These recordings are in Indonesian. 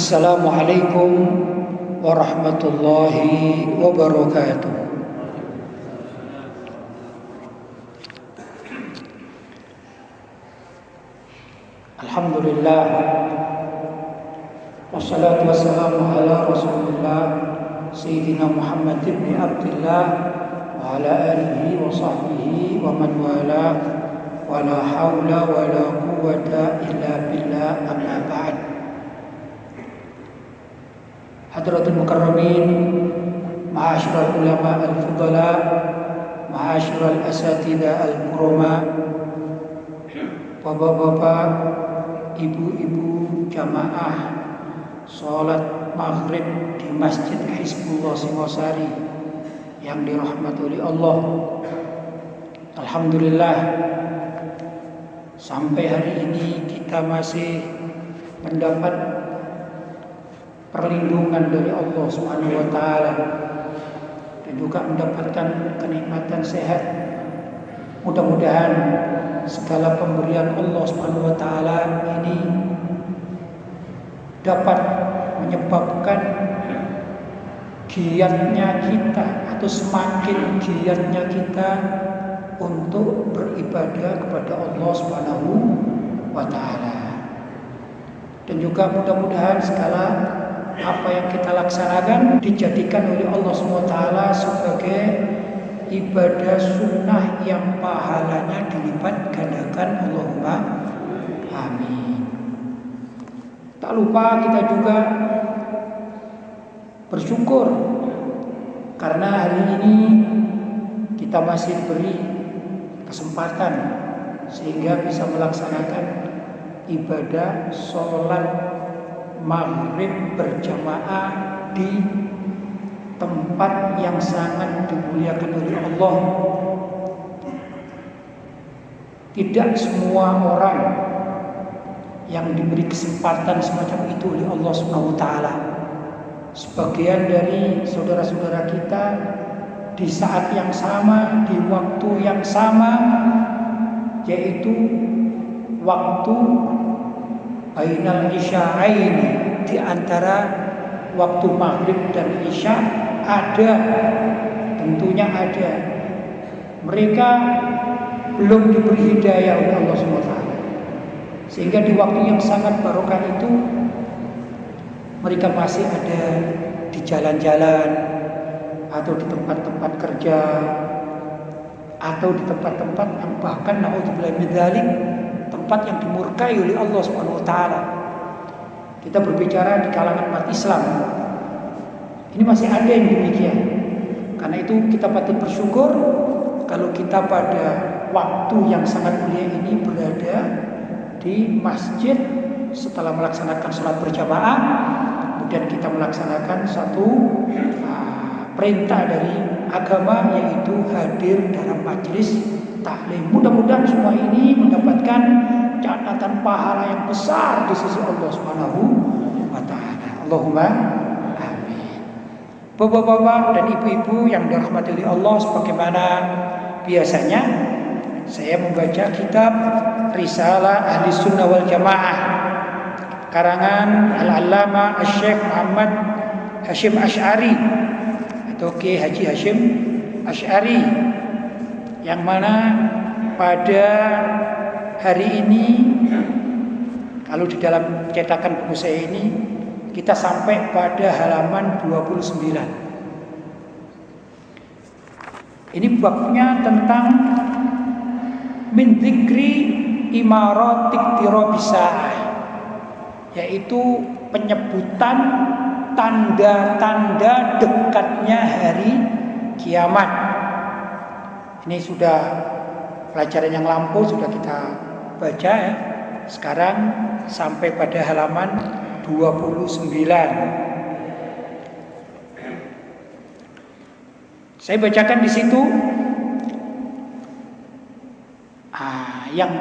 Assalamualaikum warahmatullahi wabarakatuh. Alhamdulillah, wassalatu wassalamu ala Rasulillah Sayyidina Muhammad ibn Abdullah wa ala alihi wa sahbihi wa man wala wa la hawla wa la quwwata illa billah, amma ba'd. Hadratul mukarramin, ma'asyiral ulama al-fudala, ma'asyiral asatidah al-kurama, bapak-bapak, ibu-ibu jamaah sholat maghrib di Masjid Hizbullah Singosari yang dirahmati oleh Allah. Alhamdulillah, sampai hari ini kita masih mendapat perlindungan dari Allah Subhanahu wa taala dan juga mendapatkan kenikmatan sehat. Mudah-mudahan segala pemberian Allah Subhanahu wa taala ini dapat menyebabkan giatnya kita atau semakin giatnya kita untuk beribadah kepada Allah Subhanahu wa taala. Dan juga mudah-mudahan segala apa yang kita laksanakan dijadikan oleh Allah SWT sebagai ibadah sunnah yang pahalanya dilipat gandakan. Allahumma amin. Tak lupa kita juga bersyukur karena hari ini kita masih diberi kesempatan sehingga bisa melaksanakan ibadah sholat maghrib berjamaah di tempat yang sangat dimuliakan oleh Allah. Tidak semua orang yang diberi kesempatan semacam itu oleh Allah Subhanahu wa taala. Sebagian dari saudara-saudara kita di saat yang sama, di waktu yang sama, yaitu waktu bainal isya'ain, di antara waktu maghrib dan isya ada, tentunya ada. Mereka belum diberi hidayah oleh Allah SWT, sehingga di waktu yang sangat barokah itu mereka masih ada di jalan-jalan atau di tempat-tempat kerja atau di tempat-tempat yang bahkan naudzubillah min dzalik, tempat yang dimurkai oleh Allah Subhanahu wa taala. Kita berbicara di kalangan umat Islam, ini masih ada yang demikian. Karena itu kita patut bersyukur kalau kita pada waktu yang sangat mulia ini berada di masjid setelah melaksanakan sholat berjamaah, kemudian kita melaksanakan satu perintah dari agama, yaitu hadir dalam majelis taklim. Mudah-mudahan semua ini mendapatkan catatan pahala yang besar di sisi Allah Subhanahu wa taala. Allahumma amin. Bapak-bapak dan ibu-ibu yang dirahmati oleh Allah, sebagaimana biasanya saya membaca kitab Risalah Ahli Sunnah wal Jamaah karangan Al-Allamah Asy-Syaikh Muhammad Hasyim Asy'ari atau Ki Haji Hasyim Asy'ari, yang mana pada hari ini, kalau di dalam cetakan buku saya ini, kita sampai pada halaman 29. Ini babnya tentang min dzikri imarat iqtirabisah, yaitu penyebutan tanda-tanda dekatnya hari kiamat. Ini sudah pelajaran yang lampau, sudah kita baca ya. Sekarang sampai pada halaman 29. Saya bacakan di situ yang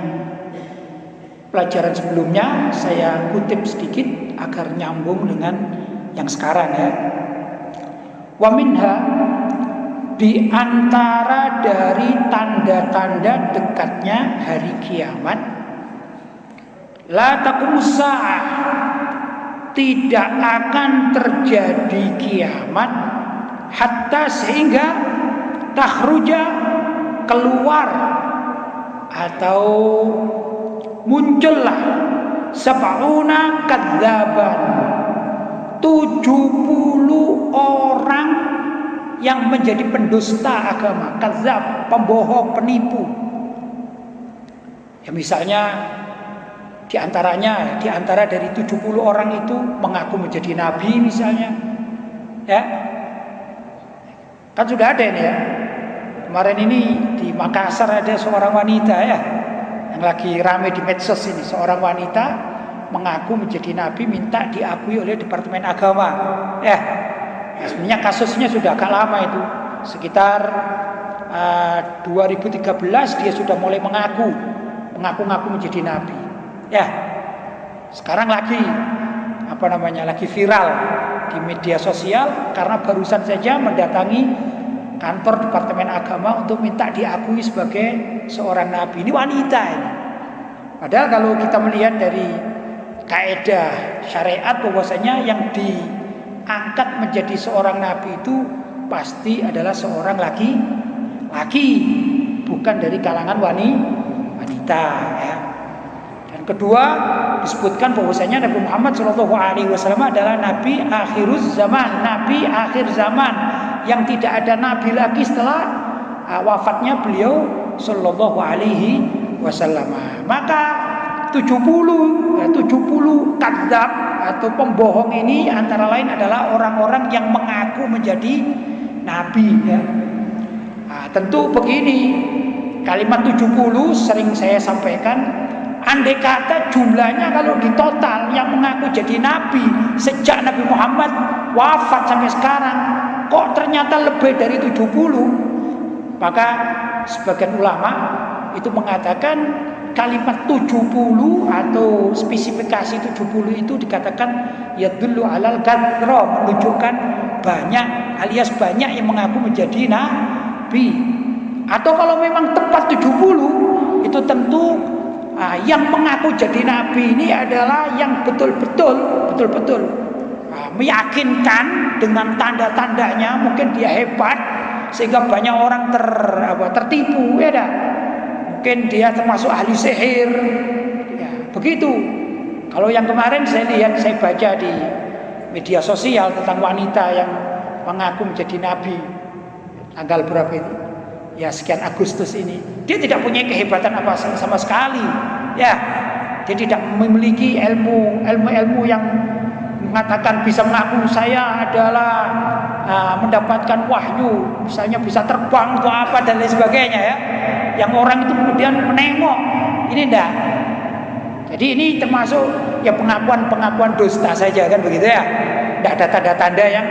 pelajaran sebelumnya saya kutip sedikit agar nyambung dengan yang sekarang ya. Wa minha, di antara dari tanda-tanda dekatnya hari kiamat, la taqumus sa'ah, tidak akan terjadi kiamat hatta sehingga takhruja keluar atau muncullah sab'una kadzaban 70 orang yang menjadi pendusta agama, kadzab, pembohong, penipu. Ya misalnya di antara dari 70 orang itu mengaku menjadi nabi misalnya. Ya. Kan sudah ada ini ya. Kemarin ini di Makassar ada seorang wanita ya yang lagi ramai di medsos ini, seorang wanita mengaku menjadi nabi minta diakui oleh Departemen Agama. Ya, sebenarnya kasusnya sudah agak lama itu, sekitar 2013 dia sudah mulai mengaku menjadi nabi. Ya, sekarang lagi lagi viral di media sosial karena barusan saja mendatangi kantor Departemen Agama untuk minta diakui sebagai seorang nabi. Ini wanita ini. Padahal kalau kita melihat dari kaidah syariat bahwasanya yang diangkat menjadi seorang nabi itu pasti adalah seorang laki-laki, bukan dari kalangan wanita ya. Dan kedua disebutkan bahwasanya Nabi Muhammad SAW adalah nabi akhiruz zaman, nabi akhir zaman yang tidak ada nabi lagi setelah wafatnya beliau sallallahu alaihi wasallam. Maka 70 kadzab atau pembohong ini antara lain adalah orang-orang yang mengaku menjadi nabi ya. Tentu begini, kalimat 70 sering saya sampaikan, andai kata jumlahnya kalau di total yang mengaku jadi nabi sejak Nabi Muhammad wafat sampai sekarang kok ternyata lebih dari 70, maka sebagian ulama itu mengatakan kalimat 70 atau spesifikasi 70 itu dikatakan yadullu alal kathra, menunjukkan banyak alias banyak yang mengaku menjadi nabi. Atau kalau memang tepat 70 itu tentu yang mengaku jadi nabi ini adalah yang betul-betul meyakinkan dengan tanda-tandanya, mungkin dia hebat sehingga banyak orang tertipu ya dah. Mungkin dia termasuk ahli sihir ya, begitu. Kalau yang kemarin saya baca di media sosial tentang wanita yang mengaku menjadi nabi tanggal berapa itu ya, sekian Agustus ini, dia tidak punya kehebatan apa sama sekali ya. Dia tidak memiliki ilmu yang mengatakan bisa mengaku saya adalah mendapatkan wahyu, misalnya bisa terbang atau apa dan lain sebagainya ya, yang orang itu kemudian menengok. Ini enggak. Jadi ini termasuk ya pengakuan dusta saja kan begitu ya. Tidak ada tanda-tanda yang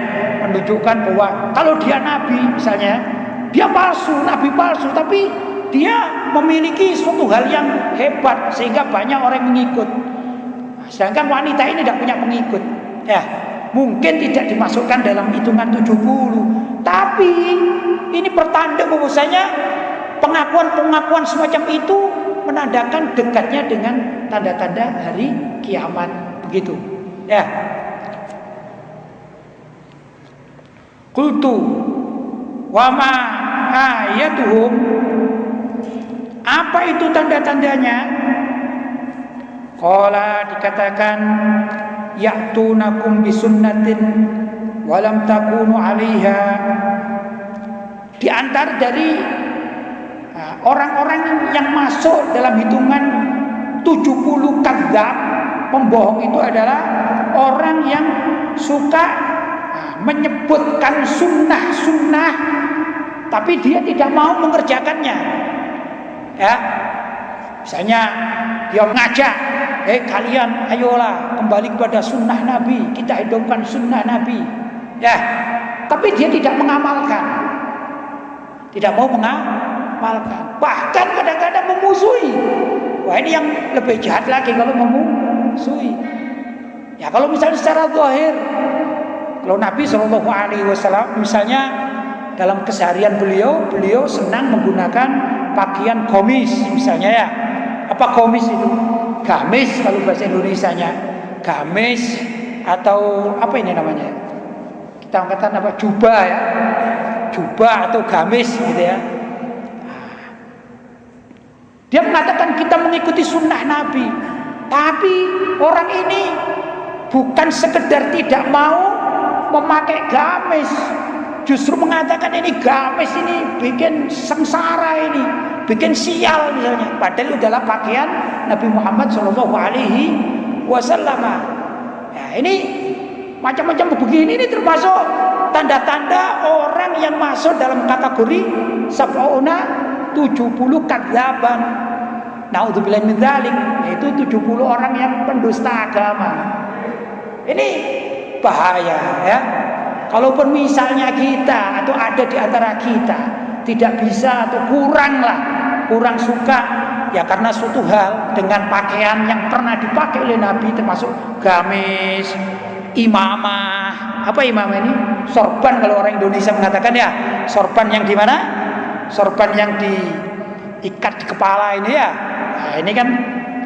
menunjukkan bahwa kalau dia nabi misalnya, dia palsu, nabi palsu, tapi dia memiliki suatu hal yang hebat sehingga banyak orang yang mengikut. Sedangkan wanita ini tidak punya pengikut ya, mungkin tidak dimasukkan dalam hitungan 70, tapi ini pertanda bahwasanya pengakuan semacam itu menandakan dekatnya dengan tanda-tanda hari kiamat begitu ya. Qultu wa ma ayatuhum, apa itu tanda-tandanya? Qala, dikatakan ya'tunakum bisunnatin walam takunu 'alaiha. Di antara dari orang-orang yang masuk dalam hitungan 70 kadzab, pembohong itu adalah orang yang suka menyebutkan sunnah tapi dia tidak mau mengerjakannya ya. Misalnya dia mengajak, kalian ayolah kembali kepada sunnah Nabi, kita hidupkan sunnah Nabi ya, tapi dia tidak mengamalkan, tidak mau mengamalkan, bahkan kadang-kadang memusuhi. Wah, ini yang lebih jahat lagi kalau memusuhi ya. Kalau misalnya secara zahir, kalau Nabi SAW misalnya dalam keseharian beliau senang menggunakan pakaian komis misalnya ya. Apa komis itu? Gamis kalau bahasa Indonesianya. Gamis atau apa ini namanya? Kita angkatan apa? Jubah ya. Jubah atau gamis gitu ya. Dia mengatakan kita mengikuti sunnah Nabi. Tapi orang ini bukan sekedar tidak mau memakai gamis, justru mengatakan ini gamis ini bikin sengsara, ini bikin sial misalnya. Padahal itu adalah pakaian Nabi Muhammad SAW. Nah, ini macam-macam begini, ini termasuk tanda-tanda orang yang masuk dalam kategori sab'una 70 kadzaban. Naudzubillah min dzalik, yaitu 70 orang yang pendusta agama. Ini bahaya ya. Kalaupun misalnya kita atau ada di antara kita tidak bisa atau kurang suka ya karena suatu hal dengan pakaian yang pernah dipakai oleh Nabi, termasuk gamis, imamah. Apa imamah ini? Sorban kalau orang Indonesia mengatakan ya. Sorban yang di mana? Sorban yang diikat di kepala ini ya. Nah, ini kan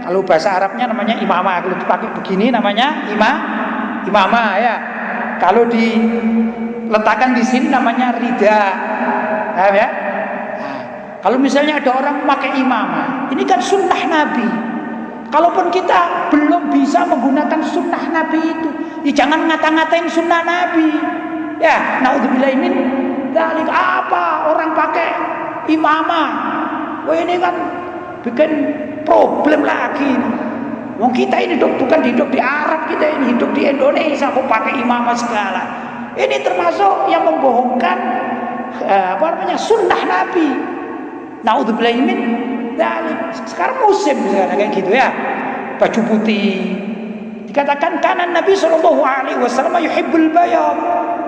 kalau bahasa Arabnya namanya imamah. Kalau dipakai begini namanya imamah ya. Kalau diletakkan di sini namanya rida. Paham ya? Nah, kalau misalnya ada orang memakai imamah, ini kan sunnah Nabi. Kalaupun kita belum bisa menggunakan sunnah Nabi itu, ya jangan ngata-ngatain sunnah Nabi. Ya, naudzubillah min dzalik. Apa orang pakai imamah? Wah, ini kan bikin problem lagi. Wong kita ini bukan hidup di Arab, kita ini hidup di Indonesia kok pakai imamah segala. Ini termasuk yang membohongkan sunnah Nabi. Naudzubillah min dzalik. Sekarang musim misalnya kayak gitu ya. Baju putih. Dikatakan kanan Nabi SAW yuhibbul bayad.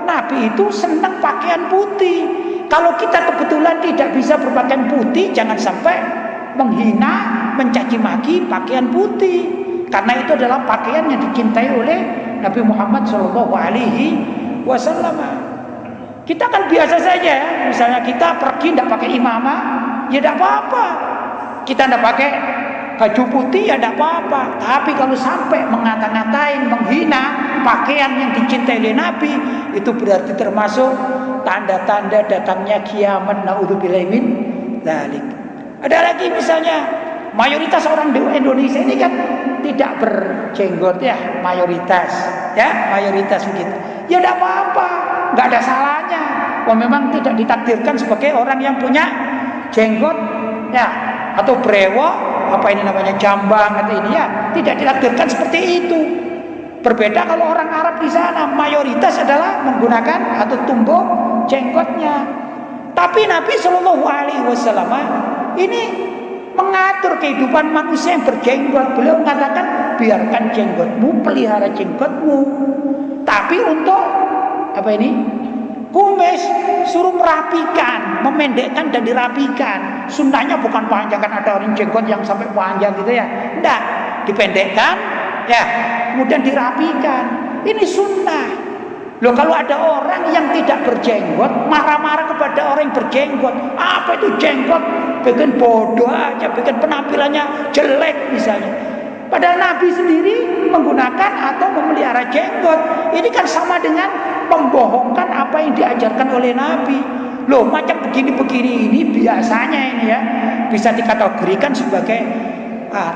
Nabi itu senang pakaian putih. Kalau kita kebetulan tidak bisa berpakaian putih, jangan sampai menghina, mencaci maki pakaian putih. Karena itu adalah pakaian yang dicintai oleh Nabi Muhammad SAW. Kita kan biasa saja ya. Misalnya kita pergi tidak pakai imamah, ya tidak apa-apa. Kita tidak pakai baju putih, ya tidak apa-apa. Tapi kalau sampai mengata-ngatain, menghina pakaian yang dicintai oleh Nabi, itu berarti termasuk tanda-tanda datangnya kiamat. Naudzubillah min dzalik. Ada lagi misalnya mayoritas orang di Indonesia ini kan tidak berjenggot ya, mayoritas begitu. Ya tidak apa-apa, nggak ada salahnya. Wah, memang tidak ditakdirkan sebagai orang yang punya jenggot ya atau brewok, apa ini namanya jambang atau ini ya, tidak ditakdirkan seperti itu. Berbeda kalau orang Arab di sana, mayoritas adalah menggunakan atau tumbuh jenggotnya. Tapi Nabi SAW ini mengatur kehidupan manusia yang berjenggot. Beliau mengatakan biarkan jenggotmu, pelihara jenggotmu. Tapi untuk apa ini? Kumis suruh merapikan, memendekkan dan dirapikan. Sunnahnya bukan panjang, kan ada orang jenggot yang sampai panjang gitu ya. Enggak, dipendekkan ya, kemudian dirapikan. Ini sunnah. Loh, kalau ada orang yang tidak berjenggot marah-marah kepada orang yang berjenggot, apa itu jenggot? Bikin bodoh aja, bikin penampilannya jelek misalnya. Padahal Nabi sendiri menggunakan atau memelihara jenggot. Ini kan sama dengan membohongkan apa yang diajarkan oleh Nabi. Loh, macam begini-begini ini biasanya ini ya bisa dikategorikan sebagai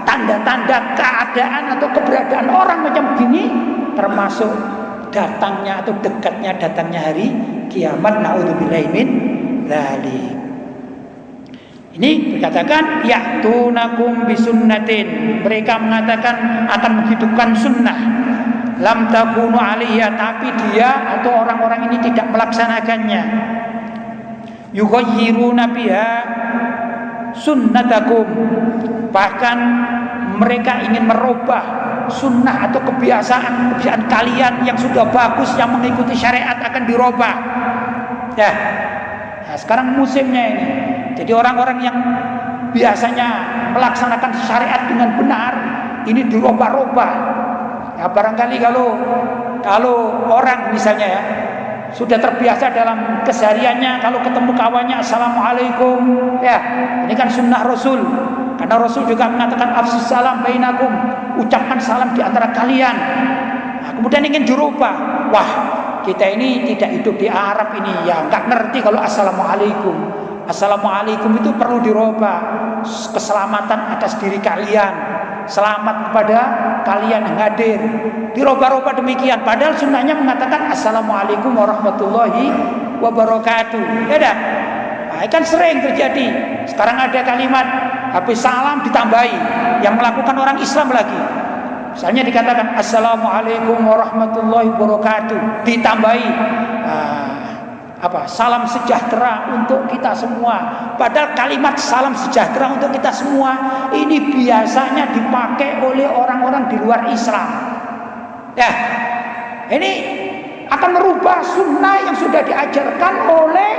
tanda-tanda keadaan atau keberadaan orang macam begini, termasuk datangnya atau datangnya hari kiamat. Naudzubillah min dzalik. Ini dikatakan ya'tunakum bisunnatin, mereka mengatakan akan menghidupkan sunnah, lam takunu alaiha, tapi dia atau orang-orang ini tidak melaksanakannya. Yughayyiruna biha sunnatakum, bahkan mereka ingin merubah sunnah atau kebiasaan kalian yang sudah bagus, yang mengikuti syariat akan dirubah ya. Nah, sekarang musimnya ini. Jadi orang-orang yang biasanya melaksanakan syariat dengan benar, ini dirubah-rubah. Ya, barangkali kalau orang misalnya ya sudah terbiasa dalam kesehariannya, kalau ketemu kawannya assalamualaikum ya, ini kan sunnah Rasul. Karena Rasul juga mengatakan afsus salam bainakum, ucapkan salam di antara kalian. Nah, kemudian ingin dirubah. Wah, kita ini tidak hidup di Arab ini, ya nggak ngerti kalau assalamualaikum. Assalamualaikum itu perlu dirubah. Keselamatan atas diri kalian, selamat kepada kalian yang hadir. Dirubah-rubah demikian. Padahal sunnahnya mengatakan assalamualaikum warahmatullahi wabarakatuh. Ya dah. Nah, kan sering terjadi. Sekarang ada kalimat habis salam ditambahi, yang melakukan orang Islam lagi. Misalnya dikatakan assalamualaikum warahmatullahi wabarakatuh, ditambahi salam sejahtera untuk kita semua. Padahal kalimat salam sejahtera untuk kita semua ini biasanya dipakai oleh orang-orang di luar Islam. Ya, ini akan merubah sunnah yang sudah diajarkan oleh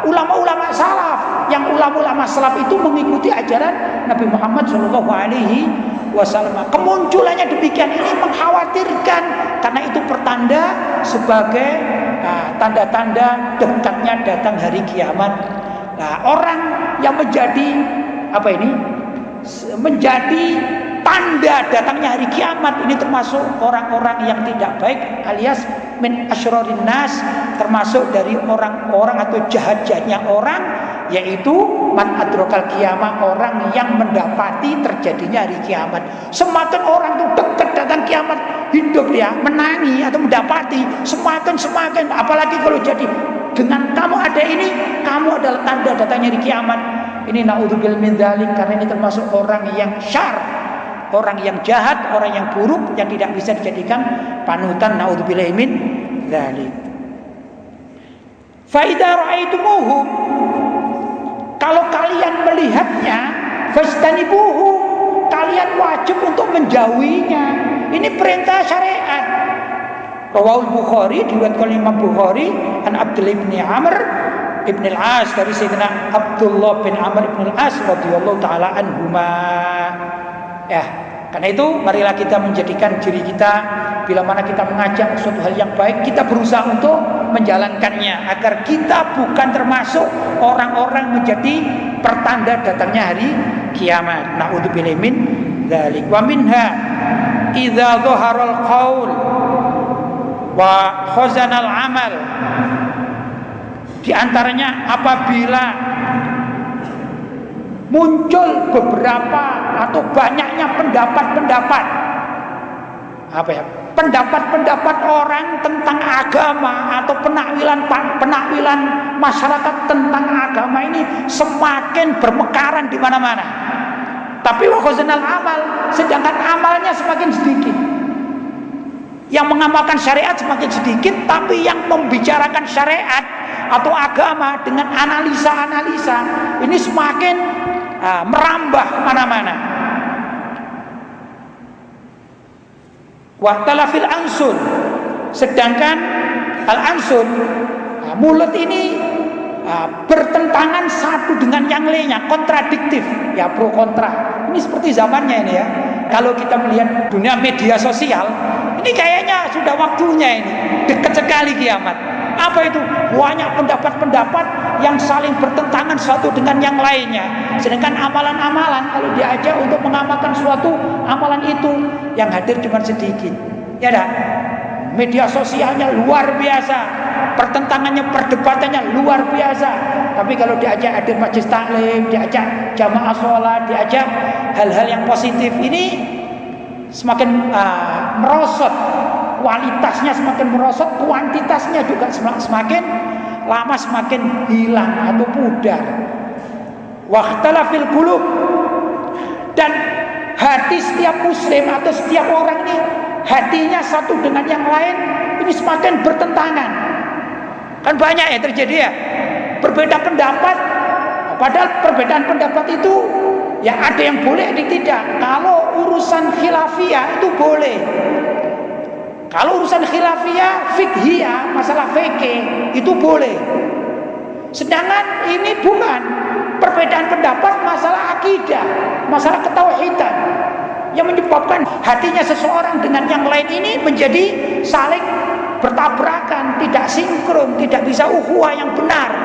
ulama-ulama salaf. Yang ulama-ulama salaf itu mengikuti ajaran Nabi Muhammad SAW. Kemunculannya demikian ini mengkhawatirkan, karena itu pertanda sebagai tanda-tanda dekatnya datang hari kiamat. Nah, orang yang menjadi tanda datangnya hari kiamat ini termasuk orang-orang yang tidak baik, alias min asyrarin nas, termasuk dari orang-orang atau jahat-jahatnya orang, yaitu man adrokal kiamah, orang yang mendapati terjadinya hari kiamat. Semakin orang itu dekat datang kiamat, hidup dia menangi atau mendapati, semakin apalagi kalau jadi dengan kamu ada ini, kamu adalah tanda datangnya hari kiamat. Ini naudzubillah min dzalik, karena ini termasuk orang yang syar, orang yang jahat, orang yang buruk, yang tidak bisa dijadikan panutan. Naudzubillah min dzalik. Fa idza ra'aitumuhum, kalau kalian melihatnya, fastanibuhu, kalian wajib untuk menjauhinya. Ini perintah syariat. Rawahul Bukhari, diriwayatkan oleh Imam Bukhari, an Abdullah bin Amr ibn al-As, dari Sayyidina Abdullah bin Amr ibn al-As radhiyallahu taala anhuma. Ya, karena itu marilah kita menjadikan diri kita, bila mana kita mengajak suatu hal yang baik, kita berusaha untuk menjalankannya, agar kita bukan termasuk orang-orang menjadi pertanda datangnya hari kiamat. Na'udzubillahi min dzalik. Wa minha idza dhaharal qaul wa khazanal amal. Di antaranya apabila muncul beberapa atau banyaknya pendapat-pendapat, pendapat-pendapat orang tentang agama atau penakwilan masyarakat tentang agama ini semakin bermekaran di mana-mana. Tapi wa khazanal amal, sedangkan amalnya semakin sedikit. Yang mengamalkan syariat semakin sedikit, tapi yang membicarakan syariat atau agama dengan analisa-analisa ini semakin merambah mana-mana. Waqtalafil ansun, sedangkan al-ansun, mulut ini bertentangan satu dengan yang lainnya, kontradiktif, ya, pro kontra. Ini seperti zamannya ini ya. Kalau kita melihat dunia media sosial, ini kayaknya sudah waktunya ini, dekat sekali kiamat. Apa itu? Banyak pendapat-pendapat yang saling bertentangan satu dengan yang lainnya. Sedangkan amalan-amalan, kalau diajak untuk mengamalkan suatu amalan itu, yang hadir cuma sedikit. Ya dah. Media sosialnya luar biasa, pertentangannya, perdebatannya luar biasa. Tapi kalau diajak hadir majelis taklim, diajak jamaah sholat, diajak hal-hal yang positif, ini semakin merosot. Kualitasnya semakin merosot, kuantitasnya juga semakin lama semakin hilang atau pudar. Waqtalafil qulub, dan hati setiap muslim atau setiap orang ini, hatinya satu dengan yang lain ini semakin bertentangan. Kan banyak ya terjadi ya, berbeda pendapat. Padahal perbedaan pendapat itu ya ada yang boleh, ada yang tidak. Kalau urusan khilafiyah itu boleh. Kalau urusan khilafiyah, fiqhiyah, masalah fikih itu boleh. Sedangkan ini bukan, perbedaan pendapat masalah akidah, masalah ketauhidan, yang menyebabkan hatinya seseorang dengan yang lain ini menjadi saling bertabrakan, tidak sinkron, tidak bisa ukhuwah yang benar.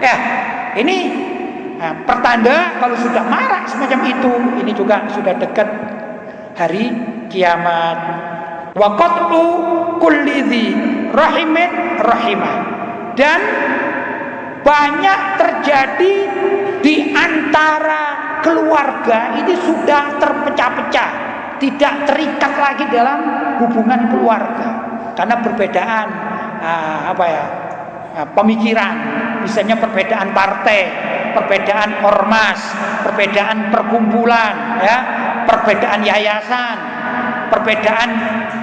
Ya, ini pertanda kalau sudah marak semacam itu, ini juga sudah dekat hari kiamat. wa qat'u kulli dzi rahimin rahimah. Dan banyak terjadi di antara keluarga ini sudah terpecah-pecah, tidak terikat lagi dalam hubungan keluarga karena perbedaan pemikiran, misalnya perbedaan partai, perbedaan ormas, perbedaan perkumpulan, ya, perbedaan yayasan, perbedaan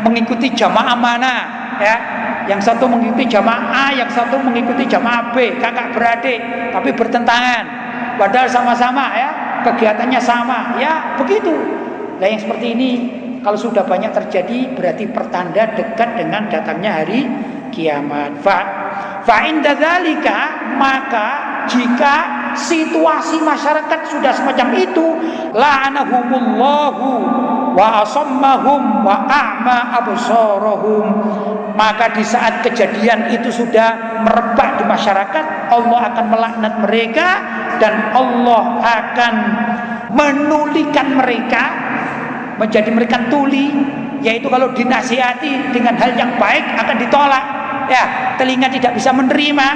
mengikuti jamaah mana, ya. Yang satu mengikuti jamaah A, yang satu mengikuti jamaah B, kakak beradik, tapi bertentangan. Padahal sama-sama, ya, kegiatannya sama, ya begitu. Nah yang seperti ini kalau sudah banyak terjadi berarti pertanda dekat dengan datangnya hari kiamat. Fa inda dzalika, maka jika situasi masyarakat sudah semacam itu, la'anahumullahu wa asammahum wa a'ma absarahum, maka di saat kejadian itu sudah merebak di masyarakat, Allah akan melaknat mereka dan Allah akan menulikan mereka, menjadi mereka tuli, yaitu kalau dinasihati dengan hal yang baik akan ditolak, ya, telinga tidak bisa menerima,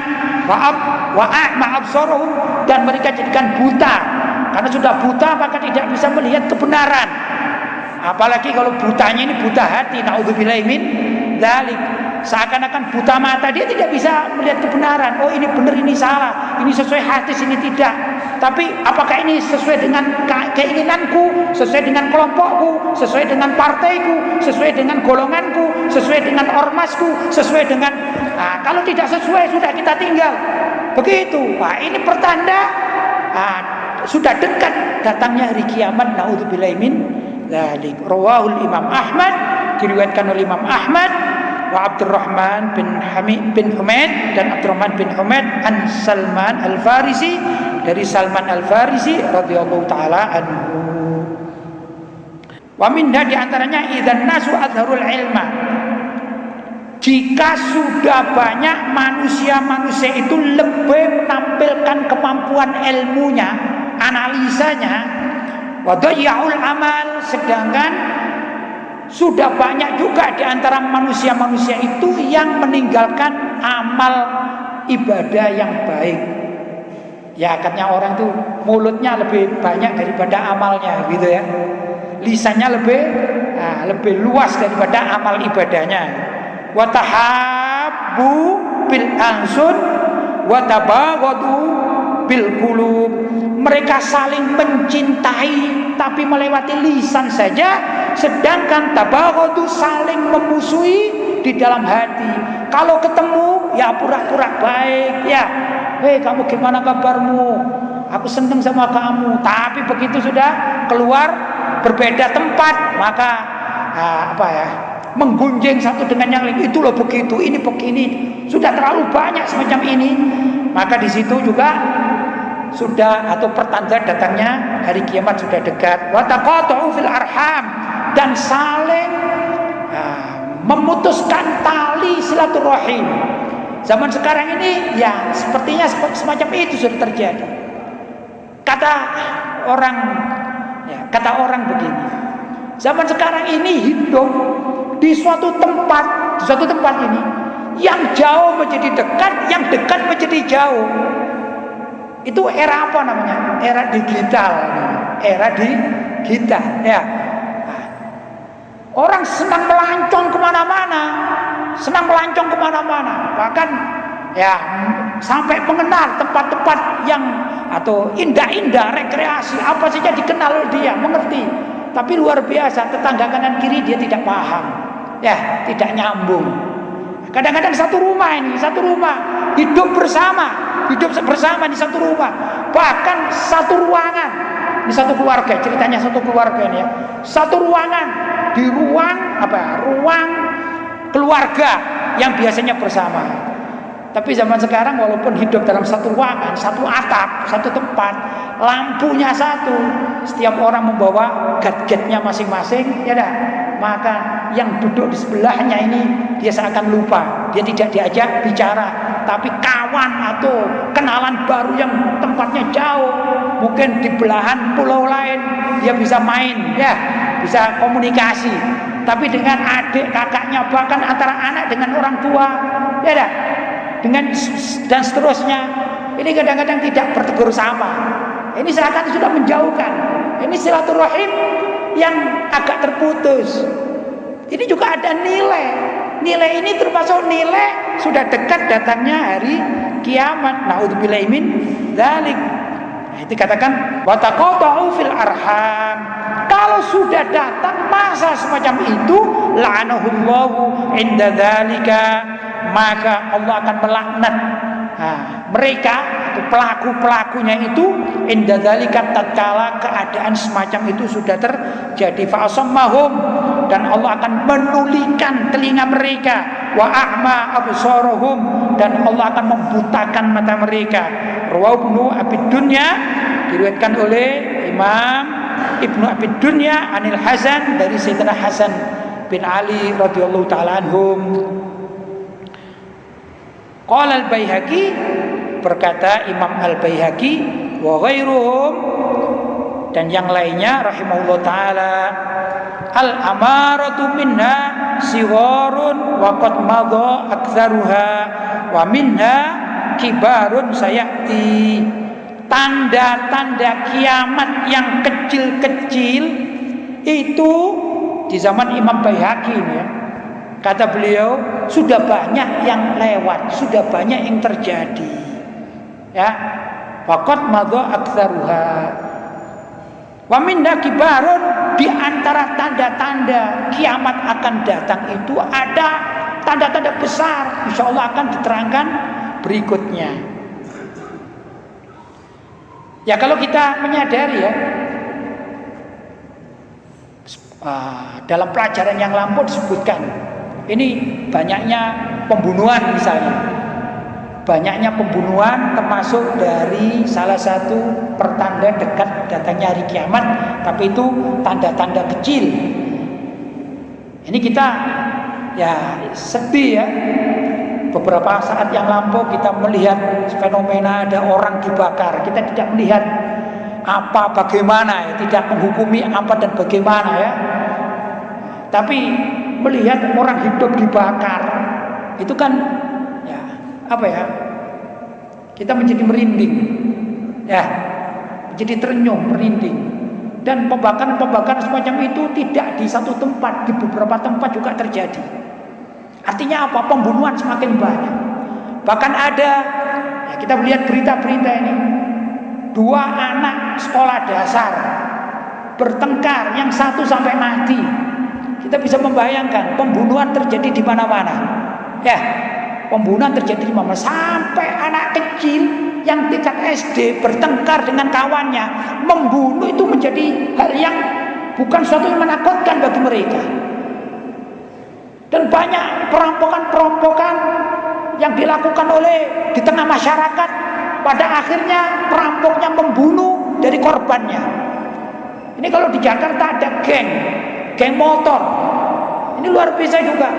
wa a'ma absarahum, dan mereka jadikan buta, karena sudah buta maka tidak bisa melihat kebenaran. Apalagi kalau butanya ini buta hati, naudzubillahi min dzalik, seakan-akan buta mata, dia tidak bisa melihat kebenaran. Oh ini benar, ini salah, ini sesuai hadis, ini tidak. Tapi apakah ini sesuai dengan keinginanku, sesuai dengan kelompokku, sesuai dengan partaiku, sesuai dengan golonganku, sesuai dengan ormasku, sesuai dengan kalau tidak sesuai sudah kita tinggal. Begitu. Wah, ini pertanda sudah dekat datangnya hari kiamat. Naudzubillahi min dzalik. Rawahul Imam Ahmad, diriwayatkan oleh Imam Ahmad wa Abdurrahman bin Humaid dan Abdurrahman bin Humaid an Salman Al-Farisi, dari Salman Al-Farisi radhiyallahu taala anhu. Wa minha, di antaranya idzan nasu azharul ilma, jika sudah banyak manusia-manusia itu lebih menampilkan kemampuan ilmunya, analisanya, wa dhayya'ul amal, sedangkan sudah banyak juga di antara manusia-manusia itu yang meninggalkan amal ibadah yang baik. Ya, katanya orang itu mulutnya lebih banyak daripada amalnya, gitu ya. Lisannya lebih luas daripada amal ibadahnya. Wa tahabbu bil ansun wa tabaghadu bil qulub. Mereka saling mencintai tapi melewati lisan saja, sedangkan tabaghadu saling memusuhi di dalam hati. Kalau ketemu ya pura-pura baik, ya, hei kamu gimana kabarmu? Aku senang sama kamu. Tapi begitu sudah keluar berbeda tempat, maka menggunjing satu dengan yang lain. Itu loh begitu, ini begini. Sudah terlalu banyak semacam ini. Maka di situ juga sudah atau pertanda datangnya hari kiamat sudah dekat. Wa taqatu'u fil arham, dan saling memutuskan tali silaturahim. Zaman sekarang ini ya sepertinya semacam itu sudah terjadi. Kata orang begini, zaman sekarang ini hidup di suatu tempat ini, yang jauh menjadi dekat, yang dekat menjadi jauh. Itu era apa namanya? Era digital. Era digital, ya. Orang senang melancong kemana-mana, bahkan ya sampai mengenal tempat-tempat yang atau indah-indah rekreasi apa saja dikenal oleh dia, mengerti. Tapi luar biasa, tetangga kanan kiri dia tidak paham, ya, tidak nyambung. Kadang-kadang satu rumah hidup bersama di satu rumah, bahkan satu ruangan. Ini satu keluarga, ceritanya satu keluarga ini ya, satu ruangan, di ruang keluarga yang biasanya bersama. Tapi zaman sekarang walaupun hidup dalam satu ruangan, satu atap, satu tempat, lampunya satu, setiap orang membawa gadgetnya masing-masing, ya dah. Maka yang duduk di sebelahnya ini dia seakan lupa, dia tidak diajak bicara. Tapi kawan atau kenalan baru yang tempatnya jauh, mungkin di belahan pulau lain, dia bisa main, ya, bisa komunikasi. tapi dengan adik, kakaknya, bahkan antara anak dengan orang tua, ya dah, dengan dan seterusnya. Ini kadang-kadang tidak bertegur sapa. Ini seakan sudah menjauhkan. Ini silaturahim yang agak terputus. Ini juga ada nilai. Nilai ini termasuk nilai sudah dekat datangnya hari kiamat. Naudzubillahi min dzalik. Nah, itu katakan wa taqata'u fil arham. Kalau sudah datang masa semacam itu, la'anahullahu inda dzalika, maka Allah akan melaknat mereka atau pelaku-pelakunya itu inda dzalika, tatkala keadaan semacam itu sudah terjadi. Fa'asammahum, dan Allah akan menulikan telinga mereka, wa a'ma absarahum, dan Allah akan membutakan mata mereka. Rawahu Ibnu Abi Dunya, diriwayatkan oleh Imam Ibnu Abi Dunya anil Hasan, dari Sayyidina Hasan bin Ali radhiyallahu taala anhum. Qala al-Baihaqi, berkata Imam al-Baihaqi, wa ghairuhum, dan yang lainnya rahimahullah taala, al-amaratu minha sigharun wa qad madha aktsaruha wa minha kibarun sayati. Tanda-tanda kiamat yang kecil-kecil itu di zaman Imam Baihaqi ini ya, kata beliau, sudah banyak yang lewat, sudah banyak yang terjadi. Ya, waqad madha aktsaruha. Wa minna kibarun, di antara tanda-tanda kiamat akan datang itu ada tanda-tanda besar, insyaallah akan diterangkan berikutnya. Ya, kalau kita menyadari ya, dalam pelajaran yang lampau disebutkan, ini banyaknya pembunuhan misalnya. Banyaknya pembunuhan termasuk dari salah satu pertanda dekat datangnya hari kiamat, tapi itu tanda-tanda kecil. Ini kita ya sedih ya. Beberapa saat yang lampau kita melihat fenomena ada orang dibakar. Kita tidak melihat apa bagaimana ya, tidak menghukumi apa dan bagaimana ya. Tapi melihat orang hidup dibakar itu kan ya apa ya? Kita menjadi merinding. Ya, menjadi terenyuh, merinding. Dan pembakaran-pembakaran semacam itu tidak di satu tempat, di beberapa tempat juga terjadi. Artinya apa? Pembunuhan semakin banyak. Bahkan ada, ya kita melihat berita-berita ini, 2 anak sekolah dasar bertengkar, yang satu sampai mati. Kita bisa membayangkan pembunuhan terjadi di mana-mana. Ya, pembunuhan terjadi di mana-mana. Sampai anak kecil yang tingkat SD bertengkar dengan kawannya, membunuh itu menjadi hal yang bukan suatu yang menakutkan bagi mereka. Dan banyak perampokan-perampokan yang dilakukan oleh di tengah masyarakat, pada akhirnya perampoknya membunuh dari korbannya. Ini kalau di Jakarta ada geng motor. Ini luar biasa juga.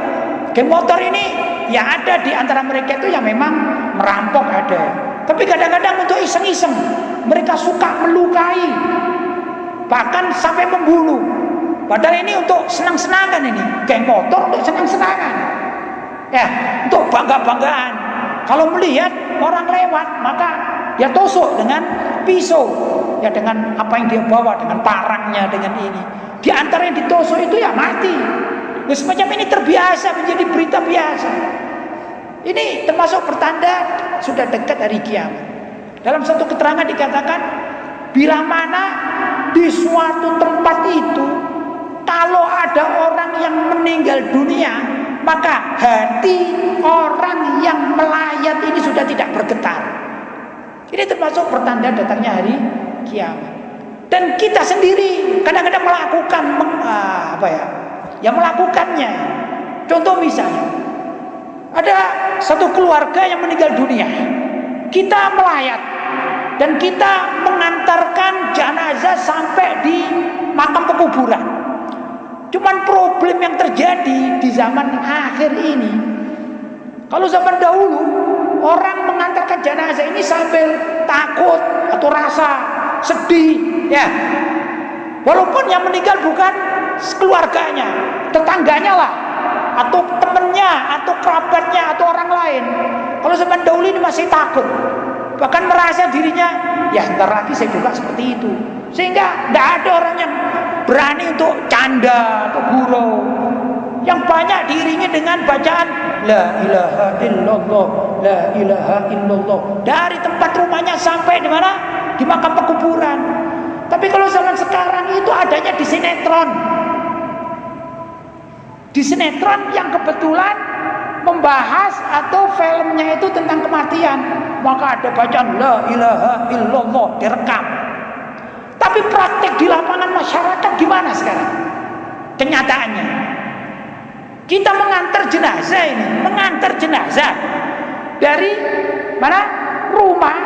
Geng motor ini ya ada di antara mereka itu yang memang merampok ada. Tapi kadang-kadang untuk iseng-iseng mereka suka melukai, bahkan sampai membunuh. Padahal ini untuk senang-senangan, ini geng motor untuk senang-senangan, ya, untuk bangga-banggaan. Kalau melihat orang lewat, maka dia tusuk dengan pisau, ya dengan apa yang dia bawa, dengan parangnya, dengan ini. Di antara yang ditusuk itu ya mati. Ya, semacam ini terbiasa, menjadi berita biasa. Ini termasuk pertanda sudah dekat hari kiamat. Dalam satu keterangan dikatakan, bila mana di suatu tempat itu kalau ada orang yang meninggal dunia, maka hati orang yang melayat ini sudah tidak bergetar. Ini termasuk pertanda datangnya hari kiamat. Dan kita sendiri kadang-kadang melakukan melakukannya. Contoh misalnya, ada satu keluarga yang meninggal dunia, kita melayat dan kita mengantarkan jenazah sampai di makam pekuburan. Cuman problem yang terjadi di zaman akhir ini, kalau zaman dahulu orang mengantarkan jenazah ini sambil takut atau rasa sedih, ya. Walaupun yang meninggal bukan keluarganya, tetangganya lah, atau temennya, atau kerabatnya, atau orang lain. Kalau zaman dahulu ini masih takut, bahkan merasa dirinya, ya ntar lagi saya juga seperti itu. Sehingga tidak ada orang yang berani untuk canda atau gurau. Yang banyak diiringi dengan bacaan La ilaha illallah, La ilaha illallah, dari tempat rumahnya sampai di mana? Di makam pekuburan. Tapi kalau zaman sekarang itu adanya di sinetron. Di sinetron yang kebetulan membahas atau filmnya itu tentang kematian, maka ada bacaan La ilaha illallah direkam. Tapi praktek di lapangan masyarakat gimana sekarang? Kenyataannya kita mengantar jenazah dari mana? Rumah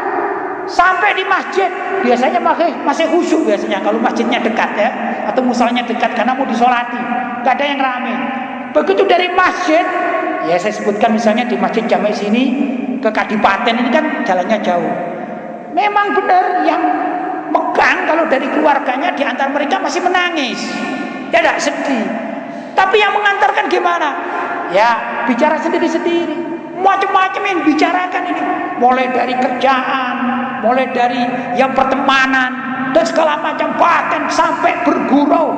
sampai di masjid. Biasanya masih khusyuk biasanya kalau masjidnya dekat ya, atau musolanya dekat karena mau disolati, gak ada yang rame. Begitu dari masjid, ya saya sebutkan misalnya di Masjid Jami sini ke Kadipaten, ini kan jalannya jauh. Memang benar yang megang kalau dari keluarganya di antara mereka masih menangis, ya tidak sedih. Tapi yang mengantarkan gimana? Ya bicara sendiri-sendiri, macam-macam yang dibicarakan ini, mulai dari kerjaan, mulai dari yang pertemanan dan segala macam, bahkan sampai bergurau,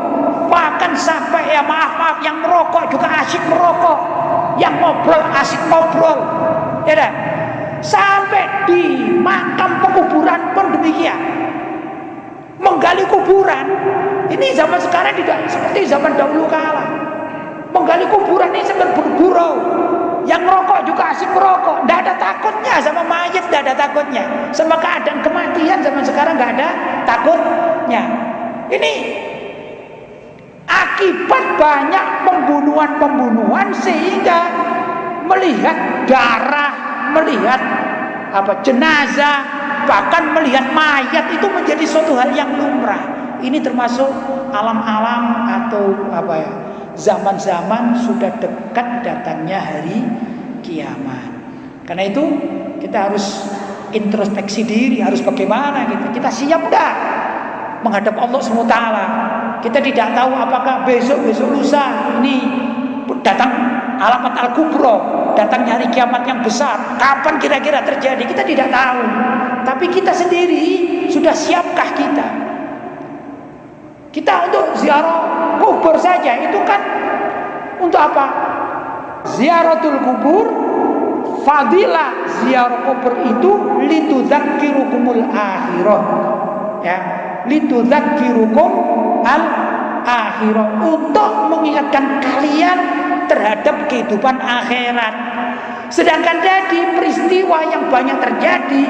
bahkan sampai ya maaf yang merokok juga asik merokok, yang ngobrol asik ngobrol, ya dah. Sampai di makam pekuburan pun demikian. Menggali kuburan ini zaman sekarang tidak seperti zaman dahulu kala. Menggali kuburan ini sambil bergurau, yang merokok juga asik merokok, tidak ada takutnya sama mayat, tidak ada takutnya sama keadaan kematian. Zaman sekarang tidak ada takutnya. Ini akibat banyak pembunuhan sehingga melihat darah, melihat jenazah, bahkan melihat mayat itu menjadi suatu hal yang lumrah. Ini termasuk alam-alam atau zaman-zaman sudah dekat datangnya hari kiamat. Karena itu kita harus introspeksi diri, harus bagaimana gitu. Kita siap dah menghadap Allah SWT. Kita tidak tahu apakah besok lusa ini datang alamat al-kubro, datangnya hari kiamat yang besar. Kapan kira-kira terjadi? Kita tidak tahu. Tapi kita sendiri sudah siapkah kita? Kita untuk ziarah kubur saja itu kan untuk apa? Ziaratul kubur, fadilah ziarah kubur itu litudzakirukumul akhirah, ya, litudzakirukum al akhirah, untuk mengingatkan kalian terhadap kehidupan akhirat. Sedangkan tadi peristiwa yang banyak terjadi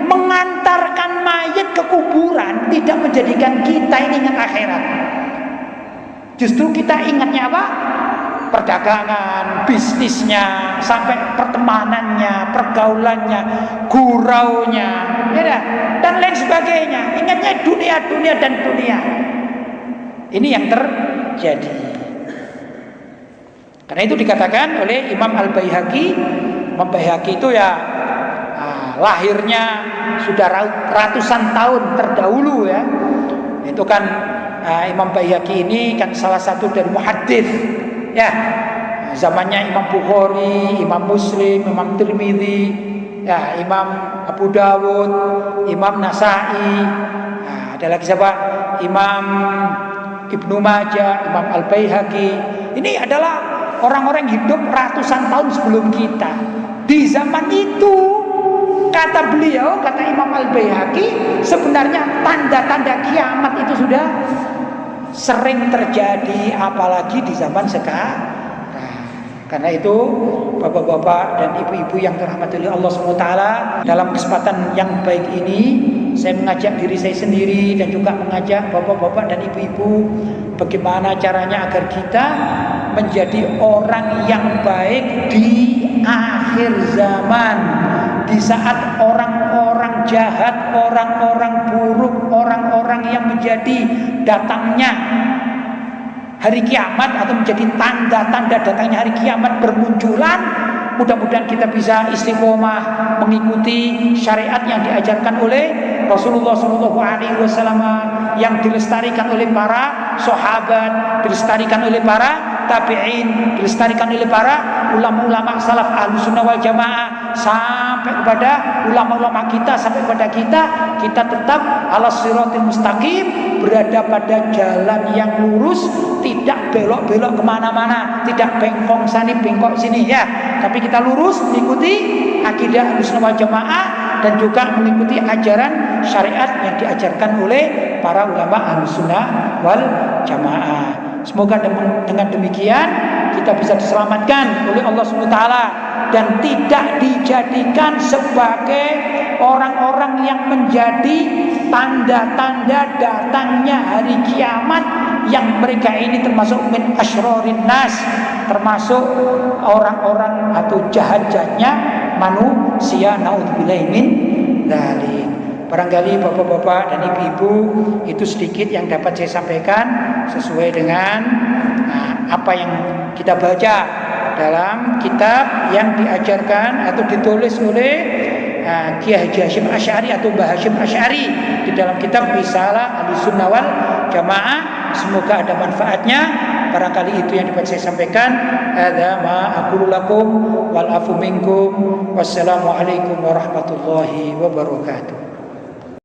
mengantarkan mayat ke kuburan tidak menjadikan kita ini ingat akhirat. Justru kita ingatnya apa? Perdagangan, bisnisnya, sampai pertemanannya, pergaulannya, guraunya, ya, dan lain sebagainya. Ingatnya dunia dan dunia. Ini yang terjadi. Karena itu dikatakan oleh Imam Al-Baihaqi. Imam Baihaqi itu ya lahirnya sudah ratusan tahun terdahulu ya. Itu kan Imam Baihaqi ini kan salah satu dari muhaddits ya. Zamannya Imam Bukhari, Imam Muslim, Imam Tirmidzi, ya, Imam Abu Dawud, Imam Nasai. Ada lagi siapa? Imam Ibnu Majah, Imam Al-Baihaqi. Ini adalah orang-orang hidup ratusan tahun sebelum kita. Di zaman itu, kata beliau, kata Imam Al-Baihaqi, sebenarnya tanda-tanda kiamat itu sudah sering terjadi, apalagi di zaman sekarang. Karena itu, bapak-bapak dan ibu-ibu yang dirahmati oleh Allah SWT, dalam kesempatan yang baik ini, saya mengajak diri saya sendiri dan juga mengajak bapak-bapak dan ibu-ibu, bagaimana caranya agar kita menjadi orang yang baik di akhir zaman, di saat orang-orang jahat, orang-orang buruk, orang-orang yang menjadi datangnya hari kiamat atau menjadi tanda-tanda datangnya hari kiamat bermunculan, Mudah-mudahan kita bisa istiqomah mengikuti syariat yang diajarkan oleh Rasulullah SAW, yang dilestarikan oleh para sahabat, dilestarikan oleh para tabi'in, dilestarikan oleh para ulama-ulama salaf Ahlussunnah wal Jamaah, sampai kepada ulama-ulama kita, sampai kepada kita tetap alas siratil mustaqim, berada pada jalan yang lurus, tidak belok-belok kemana-mana, tidak bengkong sini bengkok sini ya, tapi kita lurus mengikuti akidah Ahlussunnah wal Jamaah dan juga mengikuti ajaran syariat yang diajarkan oleh para ulama Ahlussunnah wal Jamaah. Semoga dengan demikian kita bisa diselamatkan oleh Allah Subhanahu wa taala dan tidak dijadikan sebagai orang-orang yang menjadi tanda-tanda datangnya hari kiamat, yang mereka ini termasuk min asyrorin nas, termasuk orang-orang atau jahat-jahatnya manusia. Naudzubillahi min dzalik. Barangkali bapak-bapak dan ibu-ibu, itu sedikit yang dapat saya sampaikan sesuai dengan apa yang kita baca dalam kitab yang diajarkan atau ditulis oleh Kiai Haji Hasyim Asy'ari atau Mbah Hasyim Asy'ari di dalam kitab Risalah Ahlussunnah wal Jamaah. Semoga ada manfaatnya. Barangkali itu yang dapat saya sampaikan. Hadza ma aqulu lakum wal afu minkum. Wassalamualaikum warahmatullahi wabarakatuh.